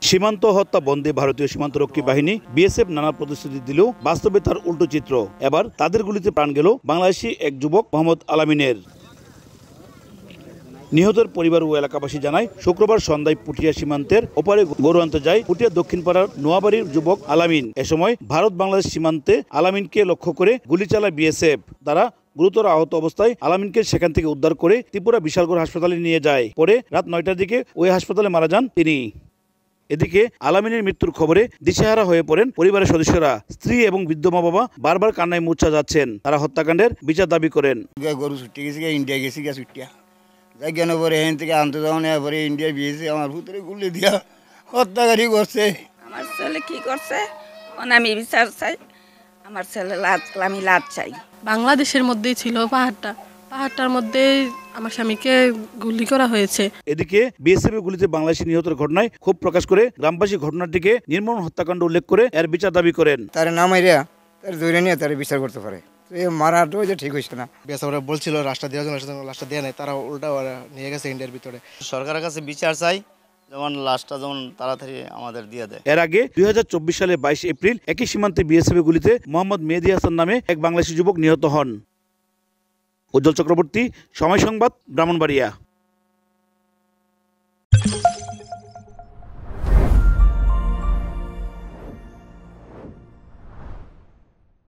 সীমান্ত হত্যা বন্ধে ভারতীয় সীমান্তরক্ষী বাহিনী বিএসএফ নানা প্রতিশ্রুতি দিলেও বাস্তবে তার উল্টো চিত্র। এবার তাদের গুলিতে প্রাণ গেল বাংলাদেশি এক যুবক মোহাম্মদ আলামিনের। নিহতের পরিবার ও এলাকাবাসী জানায়, শুক্রবার সন্ধ্যায় পুঠিয়া সীমান্তের ওপারে গরু আনতে যায় পুঠিয়া দক্ষিণ পাড়ার নোয়াবাড়ির যুবক আলামিন। এ সময় ভারত বাংলাদেশ সীমান্তে আলামিনকে লক্ষ্য করে গুলি চালায় বিএসএফ। তারা গুরুতর আহত অবস্থায় আলামিনকে সেখান থেকে উদ্ধার করে ত্রিপুরা বিশালগড় হাসপাতালে নিয়ে যায়। পরে রাত ৯টার দিকে ওই হাসপাতালে মারা যান তিনি। এদিকে আলামিনের মৃত্যুর খবরে দিশেহারা হয়ে পড়েন পরিবারের সদস্যরা। স্ত্রী এবং বৃদ্ধ মা বাবা বারবার কান্নায় মূর্ছা যাচ্ছেন। তারা হত্যাকাণ্ডের বিচার দাবি করেন। গরু ছুটে গেছি, ইন্ডিয়া গেছি ছুটিয়া যাই কেন পরে এখান থেকে আনতে যাওয়া নেওয়ার পরে ইন্ডিয়া বিয়েছে আমার ভিতরে গুলি দিয়া হত্যাকারী করছে। আমার ছেলে কি করছে আমি বিচার চাই। আমার ছেলে আমি লাভ চাই। বাংলাদেশের মধ্যেই ছিল পাহাড়টার মধ্যে আমার স্বামীকে গুলি করা হয়েছে। এদিকে বিএসএফ গুলিতে বাংলাদেশি নিহতের ঘটনায় ক্ষোভ প্রকাশ করে গ্রামবাসী ঘটনাটিকে নির্মম হত্যাকাণ্ড উল্লেখ করে এর বিচার দাবি করেন। তার নামাইরা তার ধরে নিয়ে তার বিচার করতে পারে। মারাটাও যে ঠিক হয়েছে না। বিএসএফরা বলছিল রাস্তা দেওয়ার জন্য, রাস্তা দেওয়া নেই, তারা উল্টা নিয়ে গেছে ইন্ডিয়ার ভিতরে। সরকারের কাছে বিচার চাই, যেমন লাশটা যেমন তাড়াতাড়ি আমাদের দিয়ে দেয়। এর আগে ২০২৪ সালে ২২ এপ্রিল একই সীমান্তে বিএসএফ গুলিতে মোহাম্মদ মেহেদী হাসান নামে এক বাংলাদেশি যুবক নিহত হন। উজ্জ্বল চক্রবর্তী, সময় সংবাদ, ব্রাহ্মণবাড়িয়া।